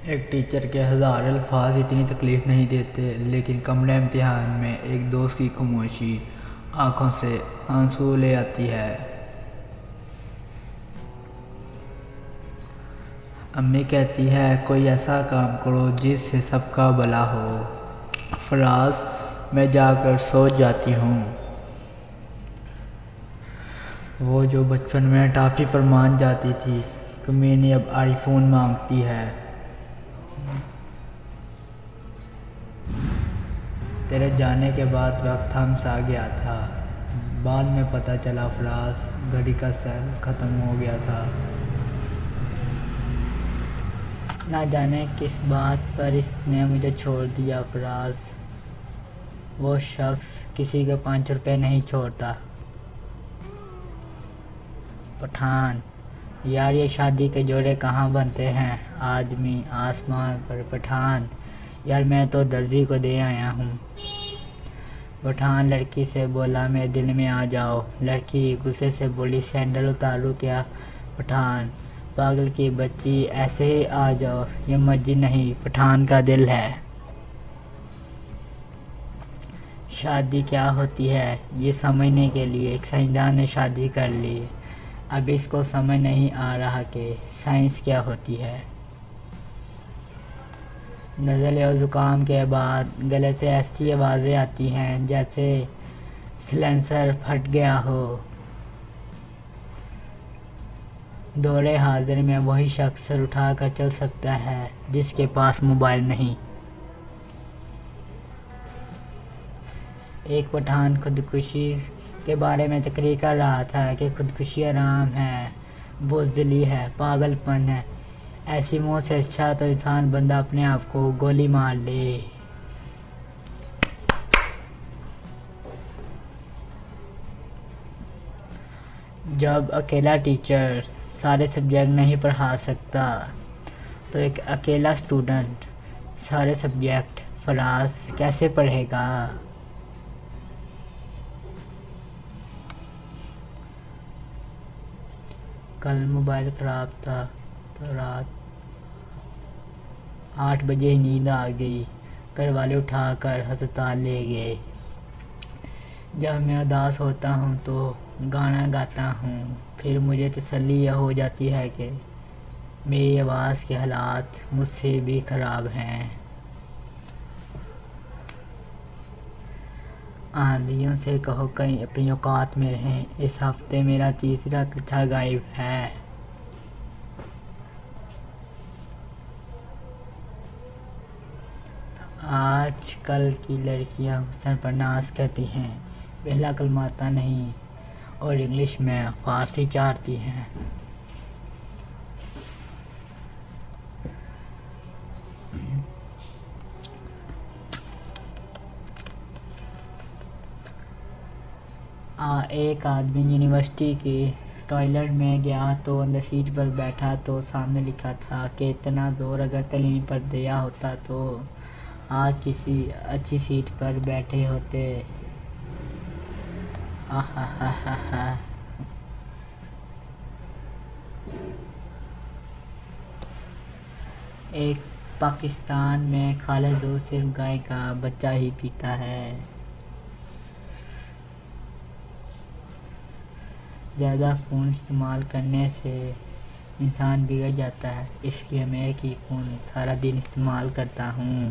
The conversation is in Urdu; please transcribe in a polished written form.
ایک ٹیچر کے ہزار الفاظ اتنی تکلیف نہیں دیتے، لیکن کمرے امتحان میں ایک دوست کی خاموشی آنکھوں سے آنسو لے آتی ہے۔ امی کہتی ہے کوئی ایسا کام کرو جس سے سب کا بھلا ہو۔ فراز: میں جا کر سو جاتی ہوں۔ وہ جو بچپن میں ٹافی پر مان جاتی تھی، کمینی اب آئی فون مانگتی ہے۔ تیرے جانے کے بعد وقت تھم سا گیا تھا۔ بعد میں پتہ چلا فراز، گھڑی کا سیل ختم ہو گیا تھا۔ نہ جانے کس بات پر اس نے مجھے چھوڑ دیا فراز۔ وہ شخص کسی کے 5 روپے نہیں چھوڑتا۔ پٹھان: یار یہ شادی کے جوڑے کہاں بنتے ہیں آدمی آسمان پر۔ پٹھان: یار میں تو دردی کو دے آیا ہوں۔ پٹھان لڑکی سے بولا میرے دل میں آ جاؤ۔ لڑکی غصے سے بولی سینڈل اتاروں کیا؟ پٹھان: پاگل کی بچی ایسے ہی آ جاؤ، یہ مسجد نہیں پٹھان کا دل ہے۔ شادی کیا ہوتی ہے یہ سمجھنے کے لیے ایک سائنسدان نے شادی کر لی۔ اب اس کو سمجھ نہیں آ رہا کہ سائنس کیا ہوتی ہے۔ نزلے اور زکام کے بعد گلے سے ایسی آوازیں آتی ہیں جیسے سلنسر پھٹ گیا ہو۔ دور حاضر میں وہی شخص سر اٹھا کر چل سکتا ہے جس کے پاس موبائل نہیں۔ ایک پٹھان خودکشی کے بارے میں تقریر کر رہا تھا کہ خودکشی آرام ہے، بزدلی ہے، پاگل پن ہے، ایسی موت سے اچھا تو انسان بندہ اپنے آپ کو گولی مار لے۔ جب اکیلا ٹیچر سارے سبجیکٹ نہیں پڑھا سکتا تو ایک اکیلا اسٹوڈنٹ سارے سبجیکٹ فراز کیسے پڑھے گا؟ کل موبائل خراب تھا تو رات 8 بجے ہی نیند آ گئی۔ گھر والے اٹھا کر ہسپتال لے گئے۔ جب میں اداس ہوتا ہوں تو گانا گاتا ہوں، پھر مجھے تسلی یہ ہو جاتی ہے کہ میری آواز کے حالات مجھ سے بھی خراب ہیں۔ آندھیوں سے کہو کہیں اپنی اوقات میں رہیں، اس ہفتے میرا تیسرا کچھا غائب ہے۔ آج کل کی لڑکیاں حسن پر ناز کرتی ہیں، پہلا کلمہ آتا نہیں اور انگلش میں فارسی چاڑتی ہیں۔ ایک آدمی یونیورسٹی کی ٹوائلٹ میں گیا تو اندر سیٹ پر بیٹھا تو سامنے لکھا تھا کہ اتنا زور اگر تعلیم پر دیا ہوتا تو آج کسی اچھی سیٹ پر بیٹھے ہوتے۔ ایک پاکستان میں خالص دودھ صرف گائے کا بچہ ہی پیتا ہے۔ زیادہ فون استعمال کرنے سے انسان بگڑ جاتا ہے، اس لیے میں ایک ہی فون سارا دن استعمال کرتا ہوں۔